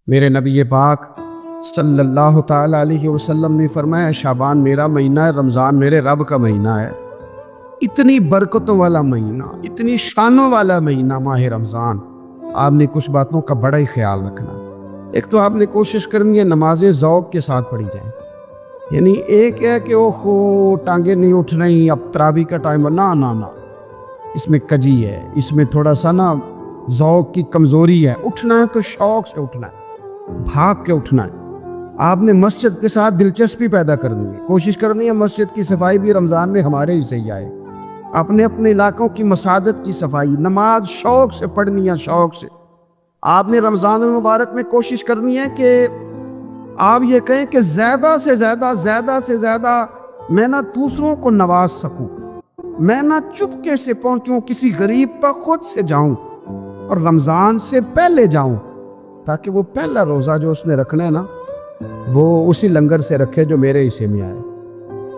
میرے نبی پاک صلی اللہ تعالیٰ علیہ وسلم نے فرمایا شعبان میرا مہینہ ہے، رمضان میرے رب کا مہینہ ہے۔ اتنی برکتوں والا مہینہ، اتنی شانوں والا مہینہ ماہ رمضان، آپ نے کچھ باتوں کا بڑا ہی خیال رکھنا۔ ایک تو آپ نے کوشش کرنی ہے نمازیں ذوق کے ساتھ پڑھی جائیں، یعنی ایک ہے کہ اوہو ٹانگیں نہیں اٹھ رہی اب تراویح کا ٹائم ہے، نہ اس میں کجی ہے، اس میں تھوڑا سا ذوق کی کمزوری ہے۔ اٹھنا ہے تو شوق سے اٹھنا ہے، بھاگ کے اٹھنا ہے۔ آپ نے مسجد کے ساتھ دلچسپی پیدا کرنی ہے، کوشش کرنی ہے مسجد کی صفائی بھی رمضان میں ہمارے ہی سے ہی آئے۔ اپنے علاقوں کی مساجد کی صفائی، نماز شوق سے پڑھنی ہے، شوق سے۔ آپ نے رمضان المبارک میں کوشش کرنی ہے کہ آپ یہ کہیں کہ زیادہ سے زیادہ میں دوسروں کو نواز سکوں، میں چپکے سے پہنچوں کسی غریب پر، خود سے جاؤں اور رمضان سے پہلے جاؤں، تاکہ وہ پہلا روزہ جو اس نے رکھنا ہے وہ اسی لنگر سے رکھے جو میرے حصے میں آئے،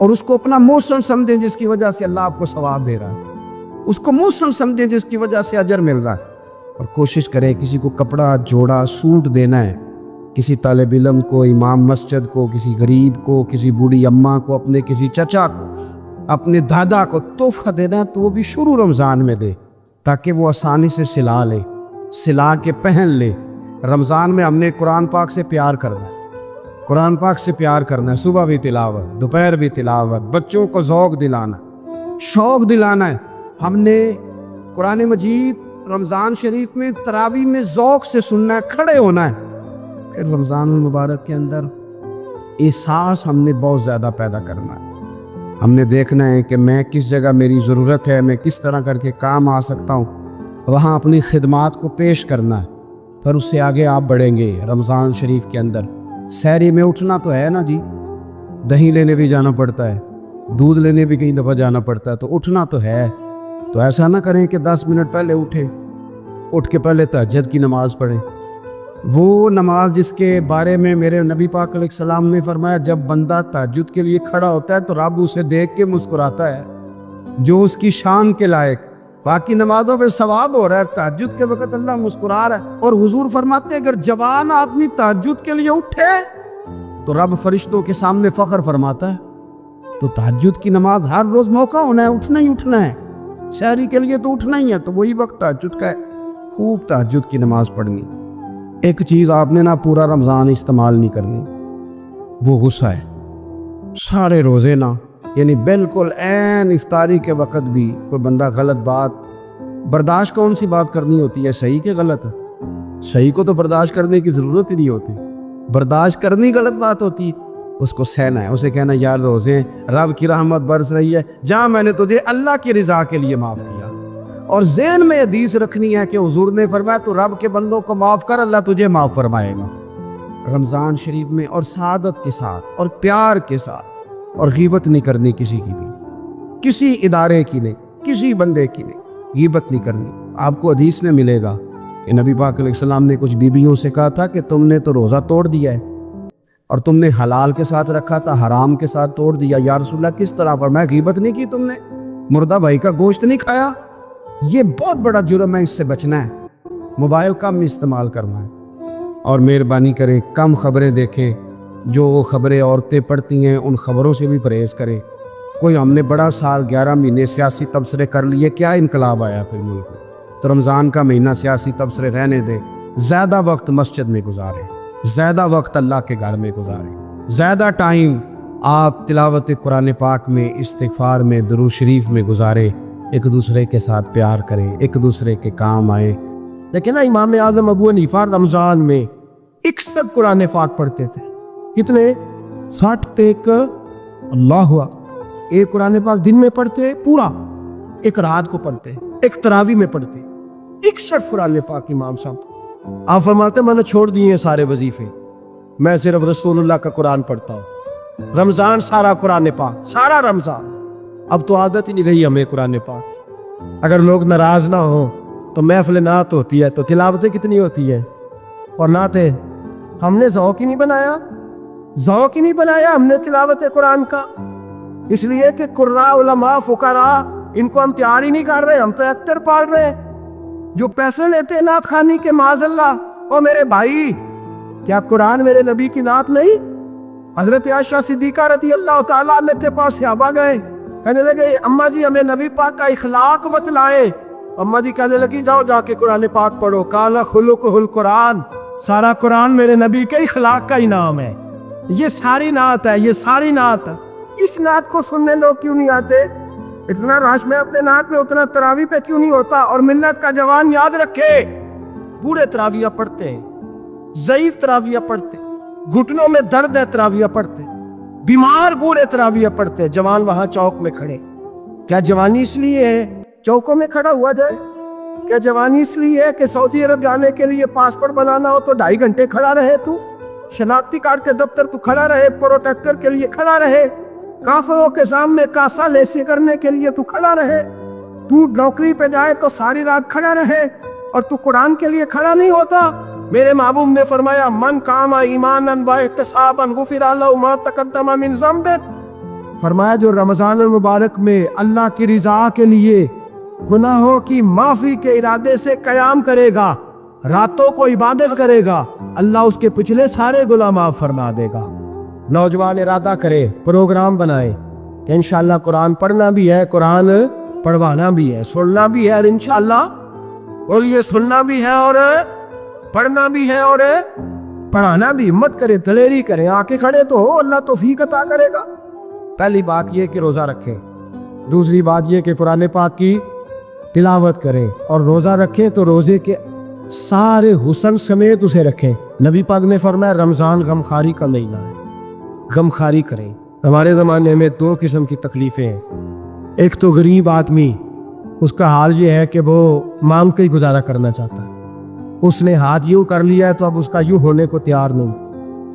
اور اس کو اپنا موسم سمجھیں جس کی وجہ سے اللہ آپ کو ثواب دے رہا ہے، اس کو موسم سمجھیں جس کی وجہ سے اجر مل رہا ہے۔ اور کوشش کریں کسی کو کپڑا جوڑا سوٹ دینا ہے، کسی طالب علم کو، امام مسجد کو، کسی غریب کو، کسی بوڑھی اماں کو، اپنے کسی چچا کو، اپنے دادا کو تحفہ دینا ہے تو وہ بھی شروع رمضان میں دے، تاکہ وہ آسانی سے سلا لے، سلا کے پہن لے۔ رمضان میں ہم نے قرآن پاک سے پیار کرنا ہے، قرآن پاک سے پیار کرنا ہے، صبح بھی تلاوت، دوپہر بھی تلاوت، بچوں کو ذوق دلانا، شوق دلانا ہے۔ ہم نے قرآن مجید رمضان شریف میں تراویح میں ذوق سے سننا ہے، کھڑے ہونا ہے۔ پھر رمضان المبارک کے اندر احساس ہم نے بہت زیادہ پیدا کرنا ہے، ہم نے دیکھنا ہے کہ میں کس جگہ میری ضرورت ہے، میں کس طرح کر کے کام آ سکتا ہوں، وہاں اپنی خدمات کو پیش کرنا ہے۔ پھر اس سے آگے آپ بڑھیں گے۔ رمضان شریف کے اندر سحری میں اٹھنا تو ہے نا جی، دہی لینے بھی جانا پڑتا ہے، دودھ لینے بھی کئی دفعہ جانا پڑتا ہے، تو اٹھنا تو ہے۔ تو ایسا نہ کریں کہ 10 منٹ پہلے اٹھ کے پہلے تہجد کی نماز پڑھیں، وہ نماز جس کے بارے میں میرے نبی پاک علیہ السلام نے فرمایا جب بندہ تہجد کے لیے کھڑا ہوتا ہے تو رب اسے دیکھ کے مسکراتا ہے، جو اس کی شان کے لائق۔ باقی نمازوں پہ ثواب ہو رہا ہے، تہجد کے وقت اللہ مسکرا رہا ہے۔ اور حضور فرماتے ہیں اگر جوان آدمی تہجد کے لیے اٹھے تو رب فرشتوں کے سامنے فخر فرماتا ہے۔ تو تہجد کی نماز ہر روز موقع ہونا ہے، اٹھنا ہی اٹھنا ہے، سحری کے لیے تو اٹھنا ہی ہے، تو وہی وقت تہجد کا ہے، خوب تہجد کی نماز پڑھنی۔ ایک چیز آپ نے پورا رمضان استعمال نہیں کرنی، وہ غصہ ہے۔ سارے روزے یعنی بالکل عین افطاری کے وقت بھی کوئی بندہ غلط بات برداشت، کون سی بات کرنی ہوتی ہے، صحیح کہ غلط؟ صحیح کو تو برداشت کرنے کی ضرورت ہی نہیں ہوتی، برداشت کرنی غلط بات ہوتی، اس کو سہنا ہے، اسے کہنا یار روزے ہیں، رب کی رحمت برس رہی ہے، جہاں میں نے تجھے اللہ کی رضا کے لیے معاف کیا۔ اور ذہن میں حدیث رکھنی ہے کہ حضور نے فرمایا تو رب کے بندوں کو معاف کر، اللہ تجھے معاف فرمائے گا۔ رمضان شریف میں اور سعادت کے ساتھ اور پیار کے ساتھ، اور غیبت نہیں کرنی کسی کی بھی، کسی ادارے کی نہیں، کسی بندے کی نہیں، غیبت نہیں کرنی۔ آپ کو حدیث میں ملے گا کہ نبی پاک علیہ السلام نے کچھ بیویوں سے کہا تھا کہ تم نے تو روزہ توڑ دیا ہے، اور تم نے حلال کے ساتھ رکھا تھا، حرام کے ساتھ توڑ دیا۔ یا رسول اللہ کس طرح؟ فرمایا غیبت نہیں کی تم نے، مردہ بھائی کا گوشت نہیں کھایا، یہ بہت بڑا جرم ہے، اس سے بچنا ہے۔ موبائل کم استعمال کرنا ہے، اور مہربانی کریں کم خبریں دیکھیں، جو وہ خبریں عورتیں پڑھتی ہیں ان خبروں سے بھی پرہیز کریں۔ کوئی ہم نے بڑا سال 11 مہینے سیاسی تبصرے کر لیے، کیا انقلاب آیا پھر ملک میں؟ تو رمضان کا مہینہ سیاسی تبصرے رہنے دیں، زیادہ وقت مسجد میں گزاریں، زیادہ وقت اللہ کے گھر میں گزاریں، زیادہ ٹائم آپ تلاوت قرآن پاک میں، استغفار میں، درود شریف میں گزاریں، ایک دوسرے کے ساتھ پیار کریں، ایک دوسرے کے کام آئیں۔ لیکن امام اعظم ابو حنیفہ رمضان میں 61 قرآن پاک پڑھتے تھے۔ کتنے؟ 60 تک اللہ اکبر۔ ایک قرآن پاک دن میں پڑھتے پورا، ایک رات کو پڑھتے، ایک تراویح میں پڑھتے، 61 قرآن پاک امام صاحب۔ آپ فرماتے میں نے چھوڑ دیے سارے وظیفے، میں صرف رسول اللہ کا قرآن پڑھتا ہوں۔ رمضان سارا قرآن پاک، سارا رمضان۔ اب تو عادت ہی نہیں رہی ہمیں قرآن پاک۔ اگر لوگ ناراض نہ ہوں تو محفل نعت ہوتی ہے تو تلاوتیں کتنی ہوتی ہیں، اور نعتیں ہم نے ذوق ہی نہیں بنایا، ذوق ہی نہیں بنایا ہم نے تلاوت قرآن کا، اس لیے کہ قراء، علماء، فقراء ان کو ہم تیار ہی نہیں کر رہے، ہم تو ایکٹر پال رہے ہیں جو پیسے لیتے ہیں نعت خوانی کے، معاذ اللہ۔ او میرے بھائی، کیا قرآن میرے نبی کی نعت نہیں؟ حضرت عائشہ صدیقہ رضی اللہ تعالیٰ عنہ کے پاس صحابہ گئے، کہنے لگے اماں جی ہمیں نبی پاک کا اخلاق بتلائیں۔ اماں جی کہنے لگی جاؤ جا کے قرآن پاک پڑھو، قال خلقہ القرآن، سارا قرآن میرے نبی کے اخلاق کا انعام ہے، یہ ساری نعت ہے، یہ ساری نعت ہے۔ اس نعت کو سننے لوگ کیوں نہیں آتے؟ اتنا رش میں اپنے نعت میں اتنا تراویح پہ کیوں نہیں ہوتا؟ اور ملت کا جوان یاد رکھے، بوڑھے تراویح پڑھتے ہیں، ضعیف تراویح پڑھتے، گھٹنوں میں درد ہے تراویح پڑھتے، بیمار بوڑھے تراویح پڑھتے، جوان وہاں چوک میں کھڑے۔ کیا جوانی اس لیے ہے چوکوں میں کھڑا ہوا جائے؟ کیا جوانی اس لیے ہے کہ سعودی عرب جانے کے لیے پاسپورٹ بنانا ہو تو 2.5 گھنٹے کھڑا رہے؟ تو شناختی کارڈ کے دفتر تو کھڑا رہے، پروٹیکٹر کے لیے کھڑا رہے، کافروں کے سامنے کاسا لیسے کرنے کے لیے تو کھڑا رہے، تو نوکری پہ جائے تو ساری رات کھڑا رہے، اور تو قرآن کے لیے کھڑا نہیں ہوتا؟ میرے محبوب نے فرمایا من قام ایمانا و احتسابا غفر له ما تقدم من ذنبه، فرمایا جو رمضان المبارک میں اللہ کی رضا کے لیے گناہوں کی معافی کے ارادے سے قیام کرے گا، راتوں کو عبادت کرے گا، اللہ اس کے پچھلے سارے گناہ معاف فرما دے گا۔ نوجوان ارادہ کرے، پروگرام بنائے کہ انشاءاللہ قرآن پڑھنا بھی ہے، قرآن پڑھوانا بھی ہے، سننا بھی ہے، اور انشاءاللہ اور یہ سننا بھی ہے اور پڑھنا بھی ہے اور پڑھانا بھی۔ ہمت کرے، دلیری کرے، آ کے کھڑے تو ہو، اللہ توفیق عطا کرے گا۔ پہلی بات یہ کہ روزہ رکھیں، دوسری بات یہ کہ قرآن پاک کی تلاوت کریں، اور روزہ رکھیں تو روزے کے سارے حسن سمیت اسے رکھیں۔ نبی پاک نے فرمایا رمضان غمخواری کا مہینہ ہے، غمخواری کریں۔ ہمارے زمانے میں 2 قسم کی تکلیفیں ہیں، ایک تو غریب آدمی، اس کا حال یہ ہے کہ وہ مانگ کے ہی گزارا کرنا چاہتا ہے، اس نے ہاتھ یوں کر لیا ہے تو اب اس کا یوں ہونے کو تیار نہیں۔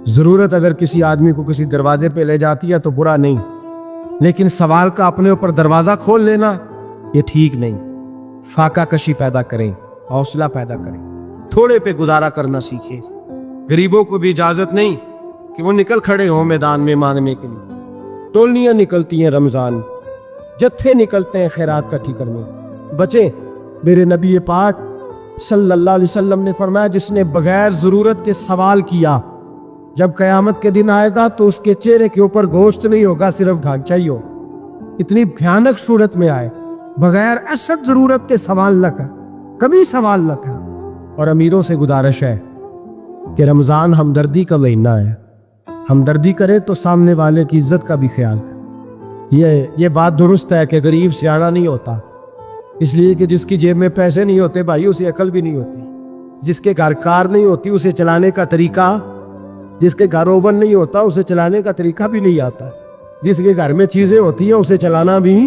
ضرورت اگر کسی آدمی کو کسی دروازے پہ لے جاتی ہے تو برا نہیں، لیکن سوال کا اپنے اوپر دروازہ کھول لینا یہ ٹھیک نہیں۔ فاقہ کشی پیدا کریں، حوصلہ پیدا کریں، تھوڑے پہ گزارا کرنا سیکھیں۔ غریبوں کو بھی اجازت نہیں کہ وہ نکل کھڑے ہوں میدان میں مانگنے کے لیے۔ ٹولیاں نکلتی ہیں رمضان، جتھے نکلتے ہیں خیرات کا ٹھیکر میں، بچیں۔ میرے نبی پاک صلی اللہ علیہ وسلم نے فرمایا جس نے بغیر ضرورت کے سوال کیا، جب قیامت کے دن آئے گا تو اس کے چہرے کے اوپر گوشت نہیں ہوگا، صرف ڈھانچہ ہی ہو۔ اتنی بھیانک صورت میں آئے، بغیر اشد ضرورت کے سوال نہ کر، کبھی سوال نہ کر۔ اور امیروں سے گزارش ہے کہ رمضان ہمدردی کا مہینہ ہے، ہمدردی کرے تو سامنے والے کی عزت کا بھی خیال کرے۔ یہ بات درست ہے کہ غریب سیاڑا نہیں ہوتا، اس لیے کہ جس کی جیب میں پیسے نہیں ہوتے بھائی اسے عقل بھی نہیں ہوتی، جس کے گھر کار نہیں ہوتی اسے چلانے کا طریقہ، جس کے گھر اوون نہیں ہوتا اسے چلانے کا طریقہ بھی نہیں آتا، جس کے گھر میں چیزیں ہوتی ہیں اسے چلانا بھی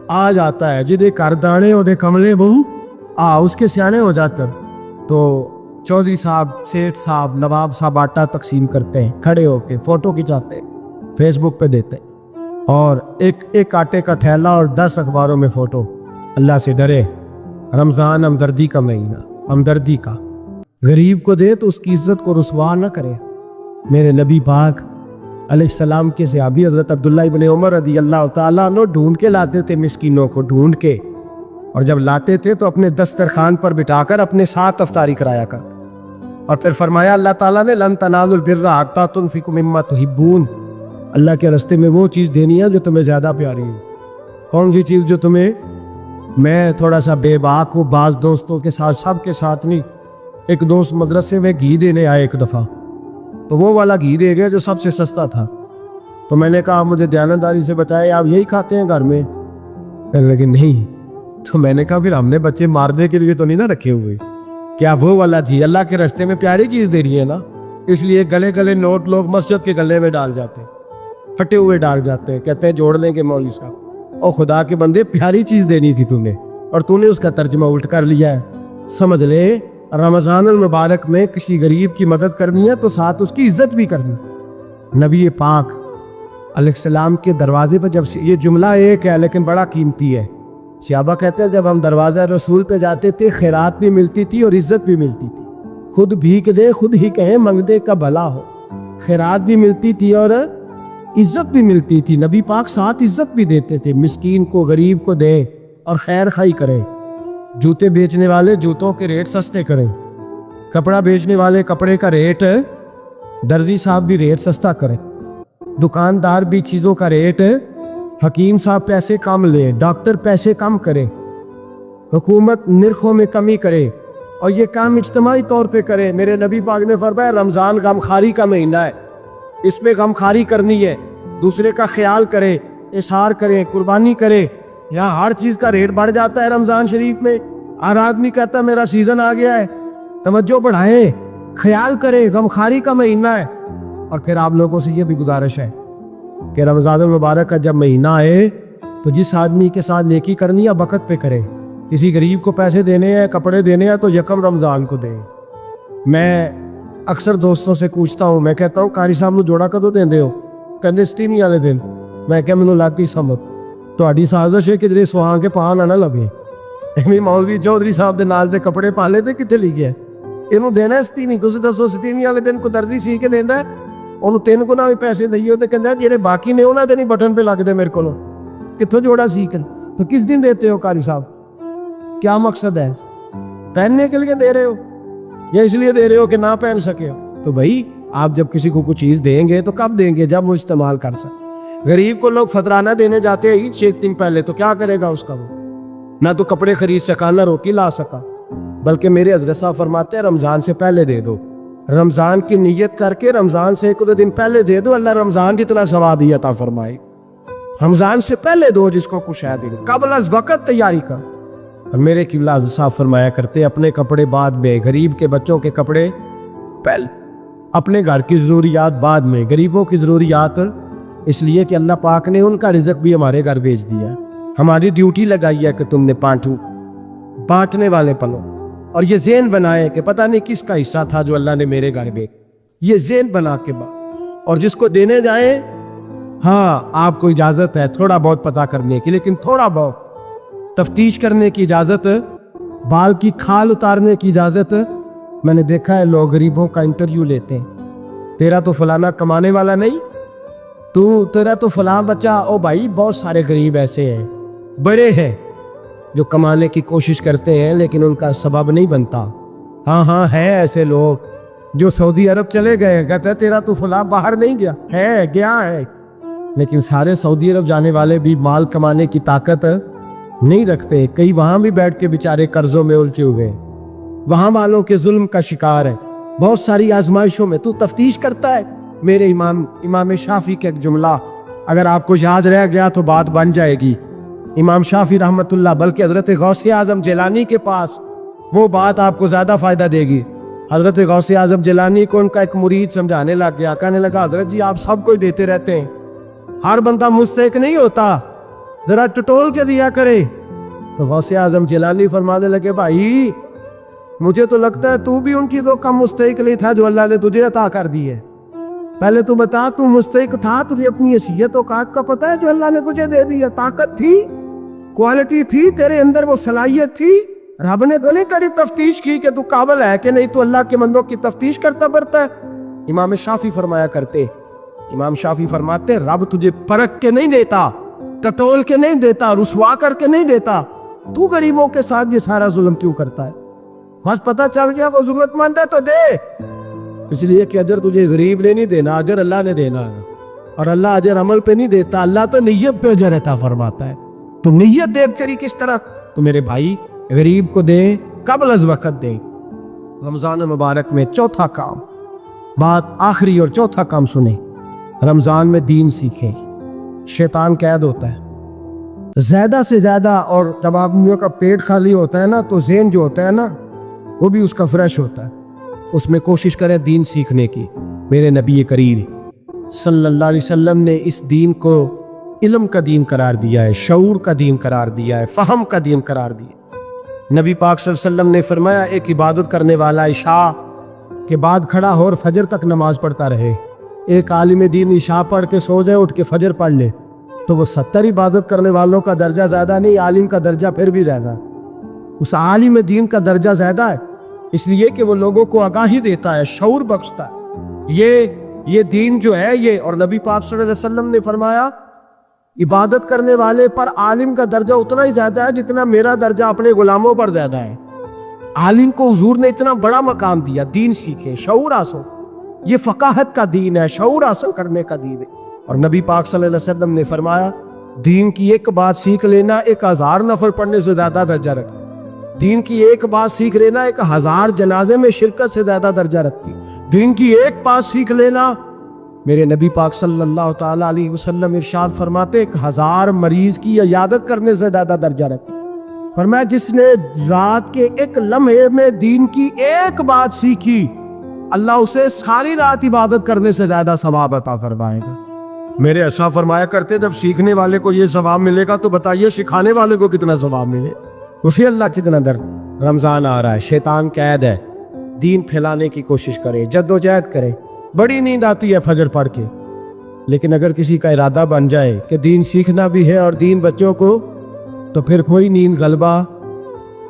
آ جاتا ہے۔ جدے گھر دانے ہوتے کملے بہو اس کے سیانے ہو جاتا۔ تو چودھری صاحب، سیٹھ صاحب، نواب صاحب آٹا تقسیم کرتے ہیں، کھڑے ہو کے فوٹو کھنچاتے ہیں، فیس بک پہ دیتے ہیں، اور ایک آٹے کا تھیلا اور 10 اخباروں میں فوٹو۔ اللہ سے ڈرے، رمضان ہمدردی کا مہینہ، ہمدردی کا۔ غریب کو دے تو اس کی عزت کو رسوا نہ کرے۔ میرے نبی پاک علیہ السلام کے صحابی حضرت عبداللہ ابن عمر رضی اللہ تعالیٰ عنہ ڈھونڈ کے لاتے تھے مسکینوں کو، ڈھونڈ کے، اور جب لاتے تھے تو اپنے دسترخوان پر بٹھا کر اپنے ساتھ افطاری کرایا کرتے، اور پھر فرمایا اللہ تعالیٰ نے لن تنالوا البر حتی تنفقوا مما تحبون، اللہ کے راستے میں وہ چیز دینی ہے جو تمہیں زیادہ پیاری ہے۔ کون سی چیز جو تمہیں، میں تھوڑا سا بے باک ہوں، بعض دوستوں کے ساتھ، سب کے ساتھ نہیں۔ ایک دوست مدرسے میں گھی دینے آئے ایک دفعہ، تو وہ والا گھی دے گئے جو سب سے سستا تھا، تو میں نے کہا مجھے دیانتداری سے بتائے آپ یہی کھاتے ہیں گھر میں؟ کہنے لگے نہیں۔ تو میں نے کہا پھر ہم نے بچے مارنے کے لیے تو نہیں نہ رکھے ہوئے، کیا وہ والا گھی اللہ کے راستے میں پیاری چیز دے رہی ہے نا، اس لیے گلے گلے نوٹ لوگ مسجد کے گلے میں ڈال جاتے ہیں، پھٹے ہوئے ڈال جاتے ہیں، کہتے ہیں جوڑ لیں گے مولوی صاحب۔ اور خدا کے بندے پیاری چیز دینی تھی تو نے، اور تو نے اس کا ترجمہ الٹ کر لیا ہے۔ سمجھ لے رمضان المبارک میں کسی غریب کی مدد کرنی ہے تو ساتھ اس کی عزت بھی کرنی۔ نبی پاک علیہ السلام کے دروازے پر جب یہ جملہ ایک ہے لیکن بڑا قیمتی ہے، صحابہ کہتے ہیں جب ہم دروازہ رسول پہ جاتے تھے خیرات بھی ملتی تھی اور عزت بھی ملتی تھی۔ خود بھیک دے خود ہی کہیں منگدے کا بھلا ہو، خیرات بھی ملتی تھی اور عزت بھی ملتی تھی۔ نبی پاک ساتھ عزت بھی دیتے تھے، مسکین کو غریب کو دے اور خیر خائی کرے۔ جوتے بیچنے والے جوتوں کے ریٹ سستے کریں، کپڑا بیچنے والے کپڑے کا ریٹ درزی صاحب بھی ریٹ سستا کرے, دکاندار بھی چیزوں کا ریٹ, حکیم صاحب پیسے کم لے, ڈاکٹر پیسے کم کرے, حکومت نرخوں میں کمی کرے, اور یہ کام اجتماعی طور پہ کرے. میرے نبی پاک نے فرمایا رمضان غمخواری کا مہینہ ہے, اس میں غمخواری کرنی ہے, دوسرے کا خیال کرے, اظہار کرے, قربانی کرے. یہاں ہر چیز کا ریٹ بڑھ جاتا ہے رمضان شریف میں. ہر آدمی کہتا ہے میرا سیزن آ گیا ہے. توجہ بڑھائے, خیال کرے, غمخواری کا مہینہ ہے. اور پھر آپ لوگوں سے یہ بھی گزارش ہے کہ رمضان المبارک کا جب مہینہ آئے تو جس آدمی کے ساتھ نیکی کرنی ہے وقت پہ کرے. کسی غریب کو پیسے دینے ہیں, کپڑے دینے ہیں تو یکم رمضان کو دیں. میں اکثر دوستوں سے پوچھتا ہوں, میں کہتا ہوں قاری صاحب نو جوڑا کدو دیندے ہو؟ کہندے ستیمی والے دن. میں کہا مینوں لگتی سمجھ تہاڈی سازش ہے کہ جڑے سواں کے پاہ نہ لگے. ایویں مولوی چودھری صاحب دے نال دے کپڑے پا لے تے کتے لے گیا اینوں دینا ستیمی. تسی دسو ستیمی والے دن کو درزی سی کے دیندا ہے, انہوں 3 گنا بھی پیسے دئیے تے کہندا جڑے باقی نے انہاں دے نہیں بٹن پہ لگدے میرے کولوں, کتھوں جوڑا سی کر. تو کس دن دیتے ہو قاری صاحب؟ کیا مقصد ہے؟ پہننے کے لیے دے رہے ہو یا اس لیے دے رہے ہو کہ نہ پہن سکے ہو؟ تو بھائی آپ جب کسی کو کوئی چیز دیں گے تو کب دیں گے؟ جب وہ استعمال کر سکے. غریب کو لوگ فطرانہ دینے جاتے ہیں عید سے 1 دن پہلے, تو کیا کرے گا اس کا؟ وہ نہ تو کپڑے خرید سکا نہ روٹی لا سکا. بلکہ میرے حضرت صاحب فرماتے ہیں رمضان سے پہلے دے دو, رمضان کی نیت کر کے رمضان سے 1 دن پہلے دے دو, اللہ رمضان جتنا ثواب ہی عطا فرمائے. رمضان سے پہلے دو جس کو کچھ ہے دے, قبل از وقت تیاری کر. اور میرے قبلہ حضرت صاحب فرمایا کرتے اپنے کپڑے بعد میں, غریب کے بچوں کے کپڑے پہلے, اپنے گھر کی ضروریات بعد میں, غریبوں کی ضروریات. اس لیے کہ اللہ پاک نے ان کا رزق بھی ہمارے گھر بھیج دیا. ہماری ڈیوٹی لگائی ہے کہ تم نے بانٹنے والے پلو. اور یہ ذہن بنائے کہ پتہ نہیں کس کا حصہ تھا جو اللہ نے میرے گھر بھیج. یہ ذہن بنا کے اور جس کو دینے جائیں, ہاں آپ کو اجازت ہے تھوڑا بہت پتہ کرنے کی, لیکن تھوڑا بہت تفتیش کرنے کی اجازت, بال کی کھال اتارنے کی اجازت. میں نے دیکھا ہے لوگ غریبوں کا انٹرویو لیتے ہیں, تیرا تو فلانا کمانے والا نہیں, تیرا تو فلاں بچہ. او بھائی بہت سارے غریب ایسے ہیں, بڑے ہیں, جو کمانے کی کوشش کرتے ہیں لیکن ان کا سبب نہیں بنتا. ہاں ہے ایسے لوگ جو سعودی عرب چلے گئے, کہتے ہیں تیرا تو فلاں باہر نہیں گیا گیا ہے, لیکن سارے سعودی عرب جانے والے بھی مال کمانے کی طاقت نہیں رکھتے. کئی وہاں بھی بیٹھ کے بیچارے قرضوں میں الجھے ہوئے, وہاں والوں کے ظلم کا شکار ہے. بہت ساری آزمائشوں میں تو تفتیش کرتا ہے. میرے امام شافعی کا ایک جملہ اگر آپ کو یاد رہ گیا تو بات بن جائے گی. امام شافعی رحمت اللہ, بلکہ حضرت غوث اعظم جیلانی کے پاس وہ بات آپ کو زیادہ فائدہ دے گی. حضرت غوث اعظم جیلانی کو ان کا ایک مرید سمجھانے لگ گیا, کہنے لگا حضرت جی آپ سب کو دیتے رہتے ہیں, ہر بندہ مستحق نہیں ہوتا, ذرا ٹٹول کے دیا کرے. تو غوث اعظم جیلانی فرمانے لگے بھائی مجھے تو لگتا ہے تو بھی ان چیزوں کا مستحق نہیں تھا جو اللہ نے تجھے عطا کر دی ہے. پہلے تو بتا تو مستحق تھا, تجھے اپنی حیثیت اوقات کا پتہ ہے جو اللہ نے تجھے دے دی ہے؟ طاقت تھی, کوالٹی تھی, تیرے اندر وہ صلاحیت تھی. رب نے تو نہیں تیری تفتیش کی کہ تو قابل ہے کہ نہیں, تو اللہ کے بندوں کی تفتیش کرتا پڑتا ہے. امام شافعی فرمایا کرتے, امام شافعی فرماتے رب تجھے پرکھ کے نہیں دیتا, ٹٹول کے نہیں دیتا, رسوا کر کے نہیں دیتا. تو غریبوں کے ساتھ یہ سارا ظلم کیوں کرتا ہے؟ بس پتہ چل گیا وہ ضرورت مند ہے تو دے. اس لیے کہ اجر تجھے غریب نے نہیں دینا, اجر اللہ نے دینا ہے. اور اللہ اجر عمل پہ نہیں دیتا, اللہ تو نیت پہ اجر عطا فرماتا ہے. تو نیت دیکھ کری کس طرح؟ تو میرے بھائی غریب کو دیں, قبل از وقت دیں. رمضان مبارک میں چوتھا کام, بات آخری اور چوتھا کام سنیں, رمضان میں دین سیکھیں. شیطان قید ہوتا ہے زیادہ سے زیادہ, اور جب آدمیوں کا پیٹ خالی ہوتا ہے نا تو ذہن جو ہوتا ہے نا وہ بھی اس کا فریش ہوتا ہے. اس میں کوشش کریں دین سیکھنے کی. میرے نبی کریم صلی اللہ علیہ وسلم نے اس دین کو علم کا دین قرار دیا ہے, شعور کا دین قرار دیا ہے, فہم کا دین قرار دیا. نبی پاک صلی اللہ علیہ وسلم نے فرمایا ایک عبادت کرنے والا عشاء کے بعد کھڑا ہو اور فجر تک نماز پڑھتا رہے. ایک عالم دین عشاء پڑھ کے سو جائے, اٹھ کے فجر پڑھ لے, تو وہ 70 عبادت کرنے والوں کا درجہ زیادہ نہیں, عالم کا درجہ پھر بھی زیادہ. اس عالم دین کا درجہ زیادہ ہے, اس لیے کہ وہ لوگوں کو آگاہی دیتا ہے, شعور بخشتا ہے. یہ دین جو ہے یہ, اور نبی پاک صلی اللہ علیہ وسلم نے فرمایا عبادت کرنے والے پر عالم کا درجہ اتنا ہی زیادہ ہے جتنا میرا درجہ اپنے غلاموں پر زیادہ ہے. عالم کو حضور نے اتنا بڑا مقام دیا. دین سیکھیں, شعور حاصل. یہ فقاہت کا دین ہے, شعور حاصل کرنے کا دین ہے. اور نبی پاک صلی اللہ علیہ وسلم نے فرمایا دین کی ایک بات سیکھ لینا 1000 نفل پڑھنے سے زیادہ درجہ رکھتی. دین کی ایک بات سیکھ لینا 1000 جنازے میں شرکت سے زیادہ درجہ رکھتی. دین کی ایک بات سیکھ لینا, میرے نبی پاک صلی اللہ تعالیٰ علیہ وسلم ارشاد فرماتے 1000 مریض کی عیادت کرنے سے زیادہ درجہ رکھتی. فرمایا جس نے رات کے ایک لمحے میں دین کی ایک بات سیکھی اللہ اسے ساری رات عبادت کرنے سے زیادہ ثواب عطا فرمائے گا. میرے ایسا فرمایا کرتے جب سیکھنے والے کو یہ ثواب ملے گا تو بتائیے سکھانے والے کو کتنا ثواب ملے. اسی اللہ کتنا در رمضان آ رہا ہے, شیطان قید ہے, دین پھیلانے کی کوشش کرے, جد و جہد کرے. بڑی نیند آتی ہے فجر پڑھ کے, لیکن اگر کسی کا ارادہ بن جائے کہ دین سیکھنا بھی ہے اور دین بچوں کو, تو پھر کوئی نیند غلبہ.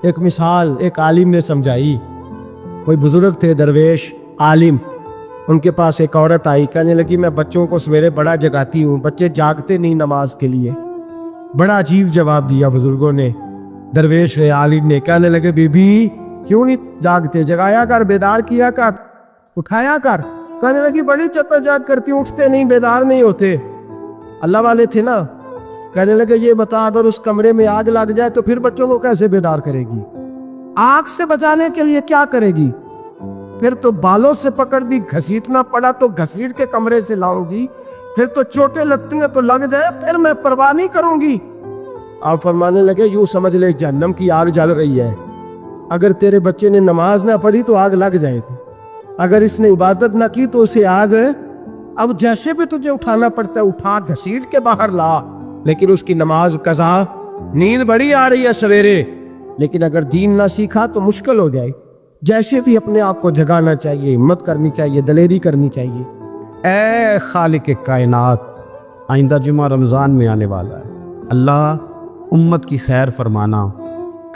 ایک مثال ایک عالم نے سمجھائی. کوئی بزرگ تھے درویش عالم, ان کے پاس ایک عورت آئی, کہنے لگی میں بچوں کو سویرے بڑا جگاتی ہوں, بچے جاگتے نہیں نماز کے لیے. بڑا عجیب جواب دیا بزرگوں نے. درویش عالم نے کہنے لگے بی بی کیوں نہیں جاگتے, جگایا کر, بیدار کیا کر, اٹھایا کر. کہنے لگی بڑی چکر کرتی ہوں, اٹھتے نہیں, بیدار نہیں ہوتے. اللہ والے تھے نا. کہنے لگے یہ بتا اگر اس کمرے میں آگ لگ جائے تو پھر بچوں کو کیسے بیدار کرے گی؟ آگ سے بچانے کے لیے کیا کرے گی؟ پھر تو بالوں سے پکڑ دی, گھسیٹنا پڑا تو گھسیٹ کے کمرے سے لاؤں گی, پھر تو چوٹیں لگتی ہیں تو لگ جائے, پھر میں پرواہ نہیں کروں گی. آپ فرمانے لگے یوں سمجھ لے جہنم کی آگ جل رہی ہے. اگر تیرے بچے نے نماز نہ پڑھی تو آگ لگ جائے گی, اگر اس نے عبادت نہ کی تو اسے آگ, اب جیسے بھی تجھے اٹھانا پڑتا ہے اٹھا گھسیٹ کے باہر لا, لیکن اس کی نماز قضا. نیند بڑی آ رہی ہے سویرے, لیکن اگر دین نہ سیکھا تو مشکل ہو جائے. جیسے بھی اپنے آپ کو جگانا چاہیے, ہمت کرنی چاہیے, دلیری کرنی چاہیے. اے خالق کائنات, آئندہ جمعہ رمضان میں آنے والا ہے. اللہ امت کی خیر فرمانا,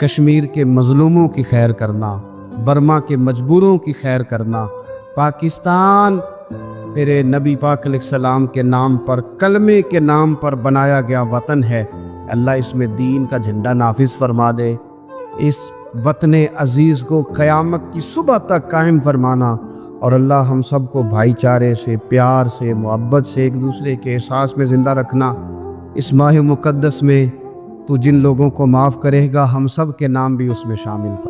کشمیر کے مظلوموں کی خیر کرنا, برما کے مجبوروں کی خیر کرنا. پاکستان تیرے نبی پاک علیہ السلام کے نام پر, کلمے کے نام پر بنایا گیا وطن ہے. اللہ اس میں دین کا جھنڈا نافذ فرما دے. اس وطن عزیز کو قیامت کی صبح تک قائم فرمانا, اور اللہ ہم سب کو بھائی چارے سے, پیار سے, محبت سے, ایک دوسرے کے احساس میں زندہ رکھنا. اس ماہ مقدس میں تو جن لوگوں کو معاف کرے گا ہم سب کے نام بھی اس میں شامل فرما.